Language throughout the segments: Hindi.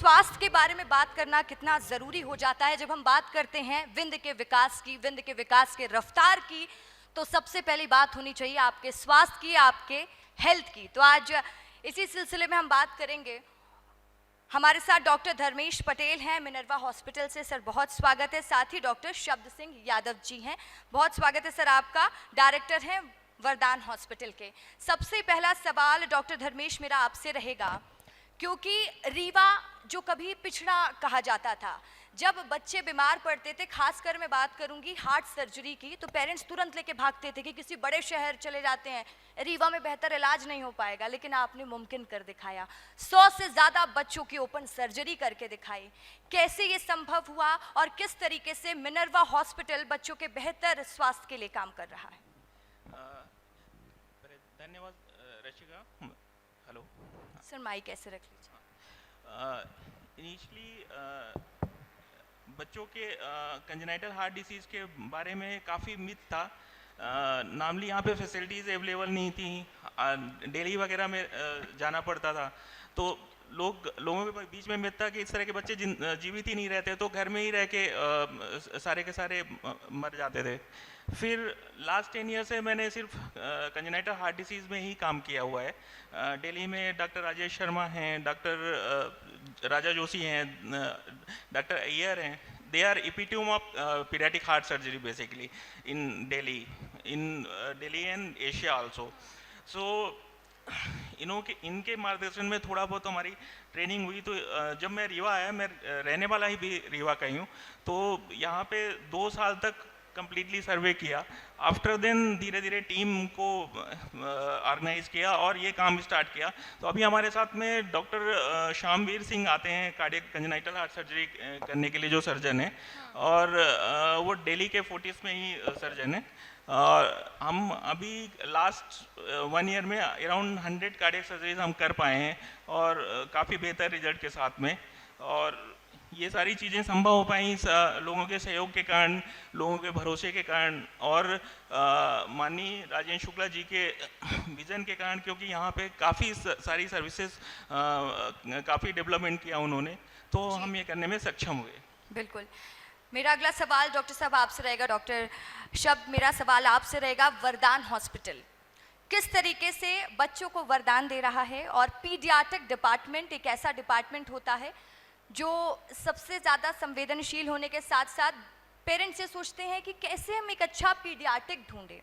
स्वास्थ्य के बारे में बात करना कितना ज़रूरी हो जाता है जब हम बात करते हैं विंध्य के विकास की, विंध्य के विकास के रफ्तार की, तो सबसे पहली बात होनी चाहिए आपके स्वास्थ्य की, आपके हेल्थ की। तो आज इसी सिलसिले में हम बात करेंगे। हमारे साथ डॉक्टर धर्मेश पटेल हैं मिनर्वा हॉस्पिटल से। सर बहुत स्वागत है। साथ ही डॉक्टर शब्द सिंह यादव जी हैं, बहुत स्वागत है सर आपका। डायरेक्टर हैं वरदान हॉस्पिटल के। सबसे पहला सवाल डॉक्टर धर्मेश मेरा आपसे रहेगा, क्योंकि रीवा जो कभी पिछड़ा कहा जाता था, जब बच्चे बीमार पड़ते थे, खासकर मैं बात करूंगी हार्ट सर्जरी की, तो पेरेंट्स तुरंत लेके भागते थे कि किसी बड़े शहर चले जाते हैं, रीवा में बेहतर इलाज नहीं हो पाएगा। लेकिन आपने मुमकिन कर दिखाया, 100 से ज़्यादा बच्चों की ओपन सर्जरी करके दिखाई। कैसे ये संभव हुआ और किस तरीके से मिनर्वा हॉस्पिटल बच्चों के बेहतर स्वास्थ्य के लिए काम कर रहा है? धन्यवाद रशिका। हेलो सर, माइक ऐसे रख लीजिए। इनिशियली बच्चों के कंजेनाइटल हार्ट डिसीज़ के बारे में काफ़ी मिथ था। नार्मली यहाँ पे फैसिलिटीज़ अवेलेबल नहीं थी, दिल्ली वगैरह में जाना पड़ता था, तो लोगों के बीच में मिथ था कि इस तरह के बच्चे जीवित ही नहीं रहते, तो घर में ही रह के सारे के सारे मर जाते थे। फिर लास्ट 10 ईयर से मैंने सिर्फ कंजेनाइटल हार्ट डिसीज़ में ही काम किया हुआ है। दिल्ली में डॉक्टर राजेश शर्मा हैं, डॉक्टर राजा जोशी हैं, डॉक्टर अय्यर हैं। They are epitome of paediatric heart surgery basically in Delhi and Asia also. So इनके मार्गदर्शन में थोड़ा बहुत हमारी ट्रेनिंग हुई। तो जब मैं रीवा आया, मैं रहने वाला ही भी रीवा का ही हूँ, तो यहाँ पे 2 साल तक कंप्लीटली सर्वे किया। आफ्टर देन धीरे धीरे टीम को ऑर्गेनाइज किया और ये काम स्टार्ट किया। तो अभी हमारे साथ में डॉक्टर श्यामवीर सिंह आते हैं, कार्डियक कंजेनाइटल हार्ट सर्जरी करने के लिए जो सर्जन है, और वो दिल्ली के फोर्टिस में ही सर्जन है। और हम अभी लास्ट 1 ईयर में अराउंड 100 कार्डियक सर्जरीज हम कर पाए हैं, और काफ़ी बेहतर रिजल्ट के साथ में। और ये सारी चीज़ें संभव हो पाई लोगों के सहयोग के कारण, लोगों के भरोसे के कारण, और माननीय राजेंद्र शुक्ला जी के विज़न के कारण, क्योंकि यहाँ पे काफ़ी सारी सर्विसेज काफ़ी डेवलपमेंट किया उन्होंने, तो हम ये करने में सक्षम हुए। बिल्कुल। मेरा अगला सवाल डॉक्टर साहब आपसे रहेगा। डॉक्टर शब्द, मेरा सवाल आपसे रहेगा, वरदान हॉस्पिटल किस तरीके से बच्चों को वरदान दे रहा है? और पीडियाट्रिक डिपार्टमेंट एक ऐसा डिपार्टमेंट होता है जो सबसे ज़्यादा संवेदनशील होने के साथ साथ पेरेंट्स ये सोचते हैं कि कैसे हम एक अच्छा पीडियाट्रिक ढूंढें,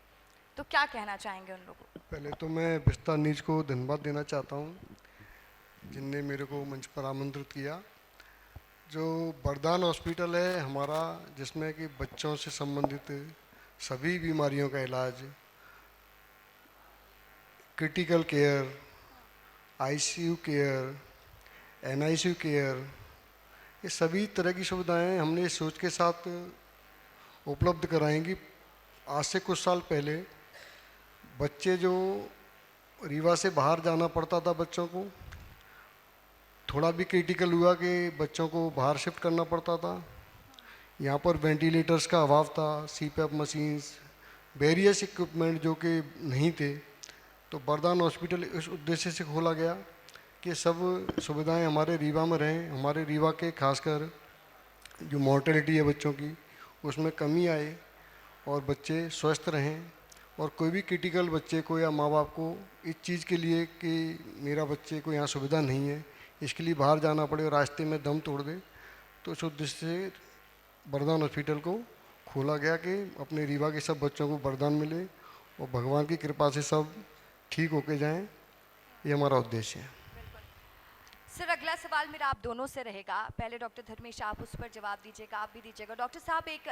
तो क्या कहना चाहेंगे उन लोगों को? पहले तो मैं विस्तार न्यूज़ को धन्यवाद देना चाहता हूँ जिनने मेरे को मंच पर आमंत्रित किया। जो वरदान हॉस्पिटल है हमारा, जिसमें कि बच्चों से संबंधित सभी बीमारियों का इलाज, critical care, ICU care, NICU care, ये सभी तरह की सुविधाएं हमने इस सोच के साथ उपलब्ध कराएंगी। आज से कुछ साल पहले बच्चे जो रीवा से बाहर जाना पड़ता था, बच्चों को थोड़ा भी क्रिटिकल हुआ कि बच्चों को बाहर शिफ्ट करना पड़ता था। यहाँ पर वेंटिलेटर्स का अभाव था, सीपैप मशीन्स, वेरियस इक्विपमेंट जो कि नहीं थे। तो वरदान हॉस्पिटल इस उद्देश्य से खोला गया कि सब सुविधाएं हमारे रीवा में रहें। हमारे रीवा के खासकर जो मॉर्टेलिटी है बच्चों की, उसमें कमी आए और बच्चे स्वस्थ रहें। और कोई भी क्रिटिकल बच्चे को या माँ बाप को इस चीज़ के लिए कि मेरा बच्चे को यहाँ सुविधा नहीं है, इसके लिए बाहर जाना पड़े और रास्ते में दम तोड़ दे, तो उस उद्देश्य से वरदान हॉस्पिटल को खोला गया कि अपने रीवा के सब बच्चों को वरदान मिले और भगवान की कृपा से सब ठीक होके जाएं। ये हमारा उद्देश्य है। सर, अगला सवाल मेरा आप दोनों से रहेगा। पहले डॉक्टर धर्मेश आप उस पर जवाब दीजिएगा, आप भी दीजिएगा। डॉक्टर साहब, एक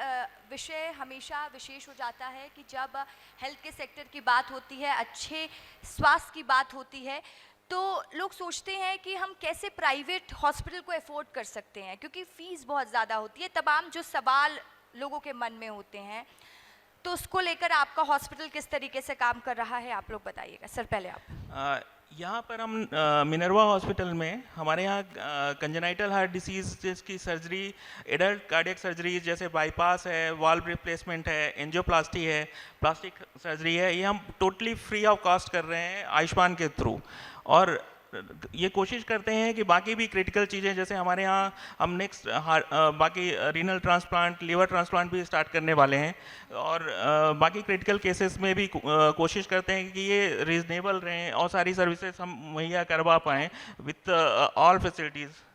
विषय हमेशा विशेष हो जाता है कि जब हेल्थ के सेक्टर की बात होती है, अच्छे स्वास्थ्य की बात होती है, तो लोग सोचते हैं कि हम कैसे प्राइवेट हॉस्पिटल को अफोर्ड कर सकते हैं, क्योंकि फ़ीस बहुत ज़्यादा होती है। तमाम जो सवाल लोगों के मन में होते हैं, तो उसको लेकर आपका हॉस्पिटल किस तरीके से काम कर रहा है, आप लोग बताइएगा। सर, पहले आप। यहाँ पर हम मिनर्वा हॉस्पिटल में, हमारे यहाँ कंजेनाइटल हार्ट डिसीज़ की सर्जरी, एडल्ट कार्डियक सर्जरी जैसे बाईपास है, वाल्व रिप्लेसमेंट है, एंजियोप्लास्टी है, प्लास्टिक सर्जरी है, ये हम टोटली फ्री ऑफ कॉस्ट कर रहे हैं आयुष्मान के थ्रू। और ये कोशिश करते हैं कि बाकी भी क्रिटिकल चीज़ें, जैसे हमारे यहाँ हम नेक्स्ट बाकी रीनल ट्रांसप्लांट, लिवर ट्रांसप्लांट भी स्टार्ट करने वाले हैं, और बाकी क्रिटिकल केसेस में भी कोशिश करते हैं कि ये रीजनेबल रहें और सारी सर्विसेज हम मुहैया करवा पाएँ विथ ऑल फैसिलिटीज़।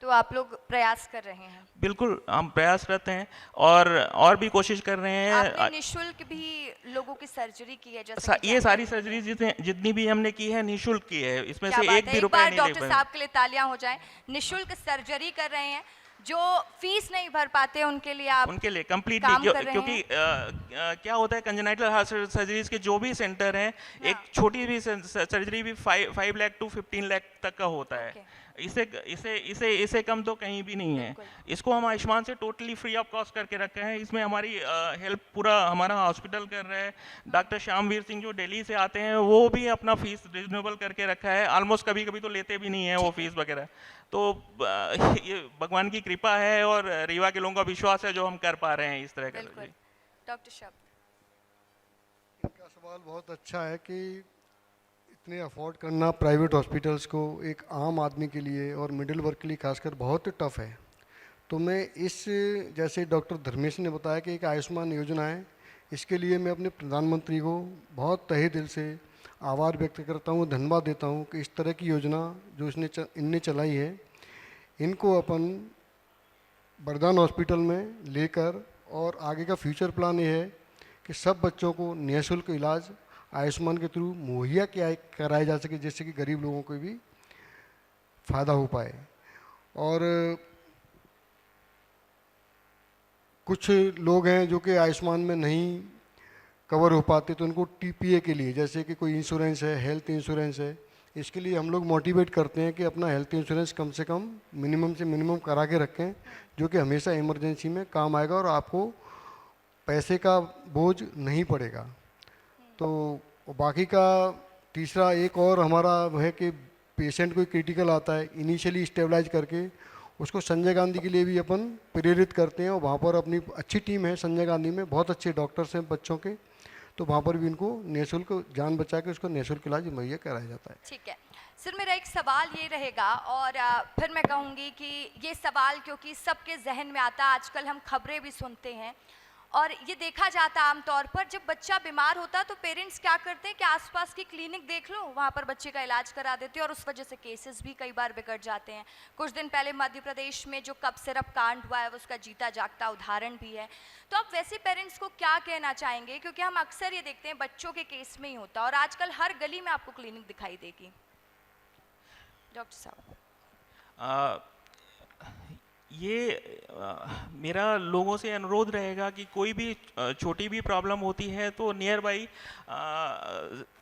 तो आप लोग प्रयास कर रहे हैं? बिल्कुल, हम प्रयासरत हैं और भी कोशिश कर रहे हैं। आपने निःशुल्क भी लोगों की सर्जरी की है, जैसे कि ये सारी सर्जरी जितनी भी हमने की है निःशुल्क की है, इसमें क्या से बात एक है? भी एक रुपया बार नहीं ले डॉक्टर पाए। साहब के लिए तालियां हो जाएं। निःशुल्क सर्जरी कर रहे हैं, जो फीस नहीं भर पाते उनके लिए आप उनके लिए कम्प्लीटली, काम कर रहे क्योंकि क्या होता है कंजेनाइटल हार्ट सर्जरीज के जो भी सेंटर हैं, एक छोटी भी सर्जरी भी 5 लाख to 15 लाख तक का होता है। इसे कम तो कहीं भी नहीं है। इसको हम आयुष्मान से टोटली फ्री ऑफ कॉस्ट करके रखे हैं। इसमें हमारी हेल्प पूरा हमारा हॉस्पिटल कर रहा है। डॉक्टर श्यामवीर सिंह जो दिल्ली से आते हैं वो भी अपना फीस रिजनेबल करके रखा है। ऑलमोस्ट कभी कभी तो लेते भी नहीं है वो फीस वगैरह। तो ये भगवान की कृपा है और रीवा के लोगों का विश्वास है जो हम कर पा रहे हैं इस तरह का। डॉक्टर शब्द, इनका सवाल बहुत अच्छा है कि इतने अफोर्ड करना प्राइवेट हॉस्पिटल्स को एक आम आदमी के लिए और मिडिल वर्ग के लिए खासकर बहुत टफ है। तो मैं इस, जैसे डॉक्टर धर्मेश ने बताया कि एक आयुष्मान योजना है, इसके लिए मैं अपने प्रधानमंत्री को बहुत तहे दिल से आभार व्यक्त करता हूँ, धन्यवाद देता हूँ कि इस तरह की योजना जो इनने चलाई है, इनको अपन वरदान हॉस्पिटल में लेकर, और आगे का फ्यूचर प्लान ये है कि सब बच्चों को निःशुल्क इलाज आयुष्मान के थ्रू मुहैया कराया जा सके, जिससे कि गरीब लोगों को भी फ़ायदा हो पाए। और कुछ लोग हैं जो कि आयुष्मान में नहीं कवर हो पाते, तो उनको टीपीए के लिए, जैसे कि कोई इंश्योरेंस है, हेल्थ इंश्योरेंस है, इसके लिए हम लोग मोटिवेट करते हैं कि अपना हेल्थ इंश्योरेंस कम से कम मिनिमम से मिनिमम करा के रखें, जो कि हमेशा इमरजेंसी में काम आएगा और आपको पैसे का बोझ नहीं पड़ेगा। तो बाकी का तीसरा एक और हमारा है कि पेशेंट कोई क्रिटिकल आता है, इनिशियली स्टेबलाइज करके उसको संजय गांधी के लिए भी अपन प्रेरित करते हैं, और वहाँ पर अपनी अच्छी टीम है संजय गांधी में, बहुत अच्छे डॉक्टर्स हैं बच्चों के, तो वहाँ पर भी इनको निःशुल्क जान बचा के उसको निःशुल्क इलाज मुहैया कराया जाता है। ठीक है सर, मेरा एक सवाल ये रहेगा, और फिर मैं कहूँगी कि ये सवाल क्योंकि सबके जहन में आता है, आजकल हम खबरें भी सुनते हैं और ये देखा जाता है आमतौर पर, जब बच्चा बीमार होता है तो पेरेंट्स क्या करते हैं कि आसपास की क्लिनिक देख लो, वहाँ पर बच्चे का इलाज करा देते हैं, और उस वजह से केसेस भी कई बार बिगड़ जाते हैं। कुछ दिन पहले मध्य प्रदेश में जो कप सिरप कांड हुआ है, उसका जीता जागता उदाहरण भी है। तो आप वैसे पेरेंट्स को क्या कहना चाहेंगे, क्योंकि हम अक्सर ये देखते हैं बच्चों के केस में ही होता है, और आजकल हर गली में आपको क्लिनिक दिखाई देगी। डॉक्टर साहब, मेरा लोगों से अनुरोध रहेगा कि कोई भी छोटी भी प्रॉब्लम होती है तो नियर बाई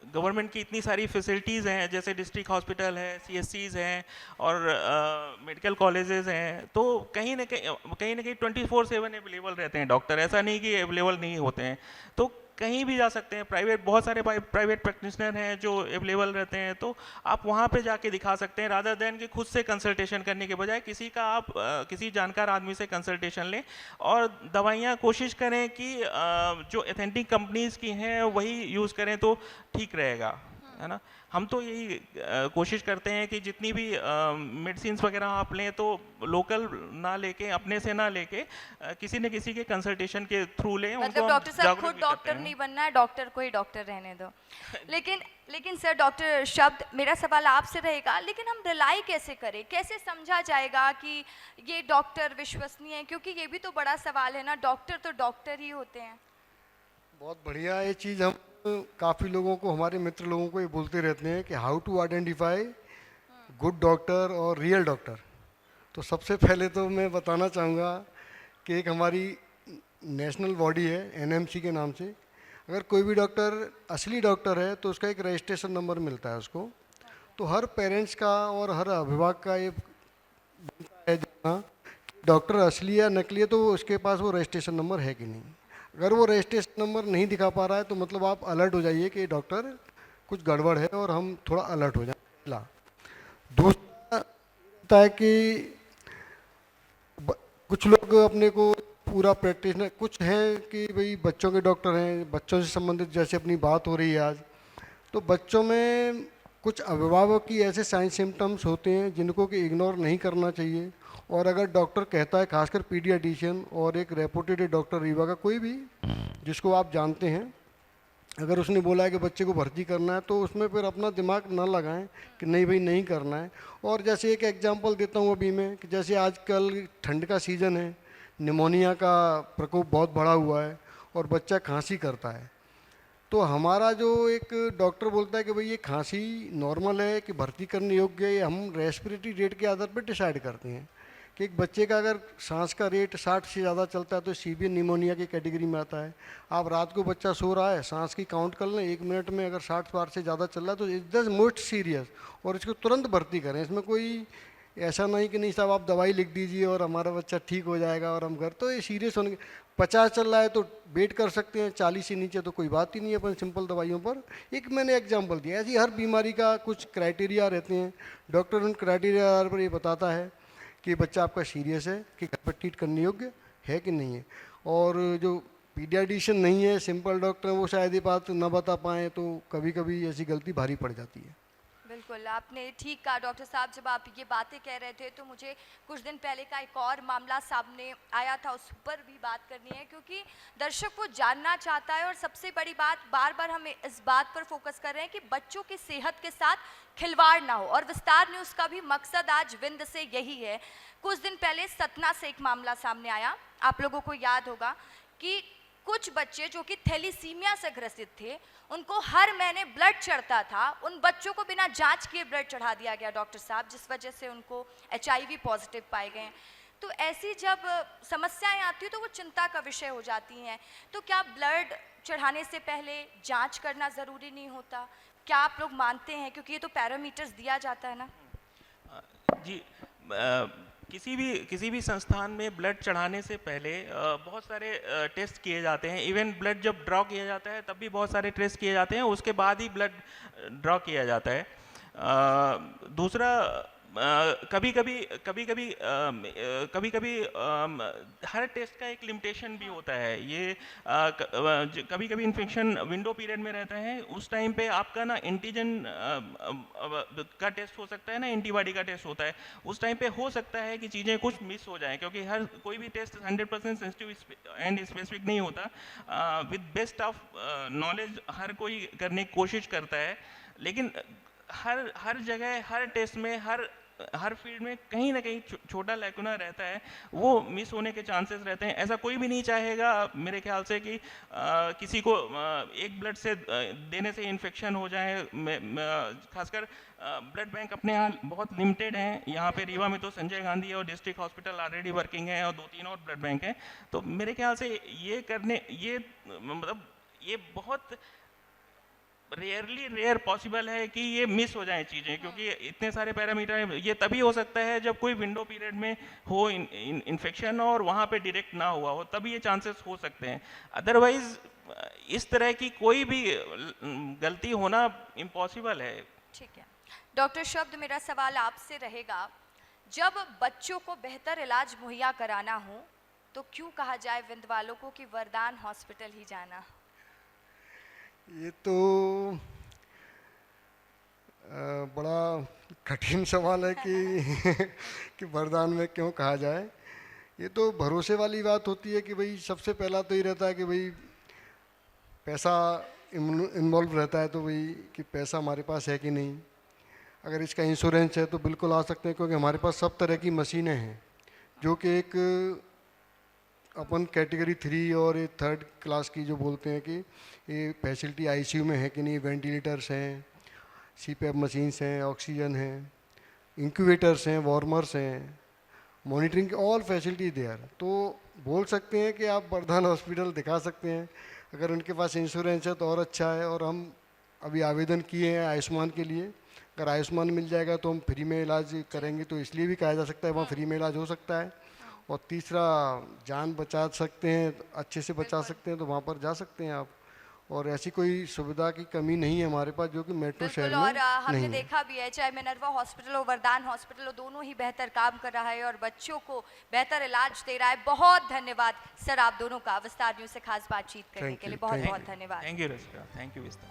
गवर्नमेंट की इतनी सारी फैसिलिटीज़ हैं, जैसे डिस्ट्रिक्ट हॉस्पिटल है, सीएससीज हैं और मेडिकल कॉलेजेस हैं, तो कहीं ना कहीं 24/7 अवेलेबल रहते हैं डॉक्टर। ऐसा नहीं कि अवेलेबल नहीं होते हैं, तो कहीं भी जा सकते हैं। बहुत सारे प्राइवेट प्रैक्टिशनर हैं जो अवेलेबल रहते हैं, तो आप वहाँ पे जाके दिखा सकते हैं, रादर देन कि खुद से कंसल्टेशन करने के बजाय आप किसी जानकार आदमी से कंसल्टेशन लें, और दवाइयाँ कोशिश करें कि जो एथेंटिक कंपनीज़ की हैं वही यूज़ करें तो ठीक रहेगा, है ना। हम तो यही कोशिश करते हैं कि जितनी भी मेडिसिन वगैरह आप लें तो लोकल ना लेके, अपने से ना लेके किसी न किसी के कंसल्टेशन के थ्रू लें। मतलब डॉक्टर साहब खुद डॉक्टर नहीं बनना है, डॉक्टर को ही डॉक्टर रहने दो। लेकिन सर, डॉक्टर शब्द, मेरा सवाल आपसे रहेगा, लेकिन हम रिलाई कैसे करें, कैसे समझा जाएगा कि ये डॉक्टर विश्वसनीय है, क्योंकि ये भी तो बड़ा सवाल है ना, डॉक्टर तो डॉक्टर ही होते हैं। बहुत बढ़िया ये चीज़, हम काफ़ी लोगों को, हमारे मित्र लोगों को ये बोलते रहते हैं कि how to identify good doctor और रियल डॉक्टर। तो सबसे पहले तो मैं बताना चाहूँगा कि एक हमारी नेशनल बॉडी है एनएमसी के नाम से, अगर कोई भी डॉक्टर असली डॉक्टर है तो उसका एक रजिस्ट्रेशन नंबर मिलता है उसको। तो हर पेरेंट्स का और हर अभिभावक का ये है डॉक्टर असली या नकली है, तो उसके पास वो रजिस्ट्रेशन नंबर है कि नहीं। अगर वो रजिस्ट्रेशन नंबर नहीं दिखा पा रहा है तो मतलब आप अलर्ट हो जाइए कि डॉक्टर कुछ गड़बड़ है, और हम थोड़ा अलर्ट हो जाए। दूसरा होता है कि कुछ लोग अपने को पूरा प्रैक्टिशनर, कुछ हैं कि भाई बच्चों के डॉक्टर हैं, बच्चों से संबंधित जैसे अपनी बात हो रही है आज, तो बच्चों में कुछ अभिभावक की ऐसे साइन सिम्टम्स होते हैं जिनको कि इग्नोर नहीं करना चाहिए, और अगर डॉक्टर कहता है, खासकर पीडियाट्रिशियन और एक रेपुटेड डॉक्टर रीवा का कोई भी जिसको आप जानते हैं, अगर उसने बोला है कि बच्चे को भर्ती करना है तो उसमें फिर अपना दिमाग ना लगाएं कि नहीं भाई नहीं करना है। और जैसे एक एग्जांपल देता हूँ अभी मैं, कि जैसे आजकल ठंड का सीज़न है, निमोनिया का प्रकोप बहुत बढ़ा हुआ है और बच्चा खांसी करता है, तो हमारा जो एक डॉक्टर बोलता है कि भाई ये खांसी नॉर्मल है कि भर्ती करने योग्य है, हम रेस्पिरेटरी रेट के आधार पर डिसाइड करते हैं कि एक बच्चे का अगर सांस का रेट 60 से ज़्यादा चलता है तो सीवियर निमोनिया की कैटेगरी में आता है। आप रात को बच्चा सो रहा है, सांस की काउंट कर लें, 1 मिनट में अगर 60 बार से ज़्यादा चल रहा है तो इट इज़ मोस्ट सीरियस, और इसको तुरंत भर्ती करें। इसमें कोई ऐसा नहीं कि नहीं साहब आप दवाई लिख दीजिए और हमारा बच्चा ठीक हो जाएगा और हम घर, तो ये सीरियस होने 50 चल रहा है तो वेट कर सकते हैं, 40 से नीचे तो कोई बात ही नहीं है अपन सिंपल दवाइयों पर। एक मैंने एग्जांपल दिया, ऐसी हर बीमारी का कुछ क्राइटेरिया रहते हैं, डॉक्टर उन क्राइटेरिया पर ये बताता है कि बच्चा आपका सीरियस है कि घर पर ट्रीट करने योग्य है कि नहीं है। और जो पीडियाट्रिशियन नहीं है, सिंपल डॉक्टर हैं, वो शायद ये बात ना बता पाएँ, तो कभी कभी ऐसी गलती भारी पड़ जाती है। बिल्कुल, आपने ठीक कहा डॉक्टर साहब। जब आप ये बातें कह रहे थे तो मुझे कुछ दिन पहले का एक और मामला सामने आया था, उस पर भी बात करनी है, क्योंकि दर्शक वो जानना चाहता है। और सबसे बड़ी बात, बार बार हम इस बात पर फोकस कर रहे हैं कि बच्चों की सेहत के साथ खिलवाड़ ना हो, और विस्तार न्यूज़ का भी मकसद आज विंध्य से यही है। कुछ दिन पहले सतना से एक मामला सामने आया, आप लोगों को याद होगा कि कुछ बच्चे जो कि थैलीसीमिया से ग्रसित थे, उनको हर महीने ब्लड चढ़ता था, उन बच्चों को बिना जांच किए ब्लड चढ़ा दिया गया डॉक्टर साहब, जिस वजह से उनको HIV पॉजिटिव पाए गए। तो ऐसी जब समस्याएं आती हैं तो वो चिंता का विषय हो जाती हैं। तो क्या ब्लड चढ़ाने से पहले जांच करना ज़रूरी नहीं होता? क्या आप लोग मानते हैं, क्योंकि ये तो पैरामीटर्स दिया जाता है ना? जी, किसी भी संस्थान में ब्लड चढ़ाने से पहले बहुत सारे टेस्ट किए जाते हैं। इवन ब्लड जब ड्रॉ किया जाता है तब भी बहुत सारे टेस्ट किए जाते हैं, उसके बाद ही ब्लड ड्रॉ किया जाता है। दूसरा, कभी कभी हर टेस्ट का एक लिमिटेशन भी होता है। ये कभी कभी इन्फेक्शन विंडो पीरियड में रहता है, उस टाइम पे आपका ना एंटीजन का टेस्ट हो सकता है ना, एंटीबॉडी का टेस्ट होता है, उस टाइम पे हो सकता है कि चीज़ें कुछ मिस हो जाएं, क्योंकि हर कोई भी टेस्ट 100% सेंसिटिव एंड स्पेसिफिक नहीं होता। विद बेस्ट ऑफ नॉलेज हर कोई करने की कोशिश करता है, लेकिन हर जगह, हर टेस्ट में, हर फील्ड में कहीं ना कहीं छोटा लैकुना रहता है, वो मिस होने के चांसेस रहते हैं। ऐसा कोई भी नहीं चाहेगा मेरे ख्याल से कि किसी को एक ब्लड से देने से इन्फेक्शन हो जाए। खासकर ब्लड बैंक अपने यहाँ बहुत लिमिटेड हैं। यहाँ पे रीवा में तो संजय गांधी है और डिस्ट्रिक्ट हॉस्पिटल ऑलरेडी वर्किंग है, और 2-3 और ब्लड बैंक हैं। तो मेरे ख्याल से ये बहुत रेयर पॉसिबल है कि ये मिस हो जाए चीज़ें, क्योंकि इतने सारे पैरामीटर हैं। ये तभी हो सकता है जब कोई विंडो पीरियड में हो इन्फेक्शन और वहाँ पे डायरेक्ट ना हुआ हो, तभी ये चांसेस हो सकते हैं। अदरवाइज इस तरह की कोई भी गलती होना इम्पॉसिबल है। ठीक है डॉक्टर शब्द, मेरा सवाल आपसे रहेगा, जब बच्चों को बेहतर इलाज मुहैया कराना हो तो क्यों कहा जाए विंध्य वालों को कि वरदान हॉस्पिटल ही जाना? ये तो बड़ा कठिन सवाल है कि वरदान में क्यों कहा जाए। ये तो भरोसे वाली बात होती है कि भाई सबसे पहला तो ये रहता है कि भाई पैसा इन्वॉल्व रहता है, तो भाई कि पैसा हमारे पास है कि नहीं। अगर इसका इंश्योरेंस है तो बिल्कुल आ सकते हैं, क्योंकि हमारे पास सब तरह की मशीनें हैं जो कि एक अपन कैटेगरी 3 और 3rd क्लास की जो बोलते हैं कि ये फैसिलिटी ICU में है कि नहीं, वेंटिलेटर्स हैं, CPAP मशीन्स हैं, ऑक्सीजन हैं, इंक्यूबेटर्स हैं, वार्मर्स हैं, मॉनिटरिंग, ऑल फैसिलिटी देयर। तो बोल सकते हैं कि आप वरदान हॉस्पिटल दिखा सकते हैं। अगर उनके पास इंश्योरेंस है तो और अच्छा है। और हम अभी आवेदन किए हैं आयुष्मान के लिए, अगर आयुष्मान मिल जाएगा तो हम फ्री में इलाज करेंगे, तो इसलिए भी कहा जा सकता है वहाँ फ्री में इलाज हो सकता है। और तीसरा, जान बचा सकते हैं, अच्छे से बचा सकते हैं, तो वहाँ पर जा सकते हैं आप। और ऐसी कोई सुविधा की कमी नहीं है हमारे पास जो कि मेट्रो शहर में और हमने नहीं है। देखा भी है, चाहे मिनर्वा हॉस्पिटल हो, वरदान हॉस्पिटल हो, दोनों ही बेहतर काम कर रहा है और बच्चों को बेहतर इलाज दे रहा है। बहुत धन्यवाद सर आप दोनों का विस्तार न्यूज़ से खास बातचीत करने के लिए। बहुत बहुत धन्यवाद। Thank you Rasika, thank you विस्तार।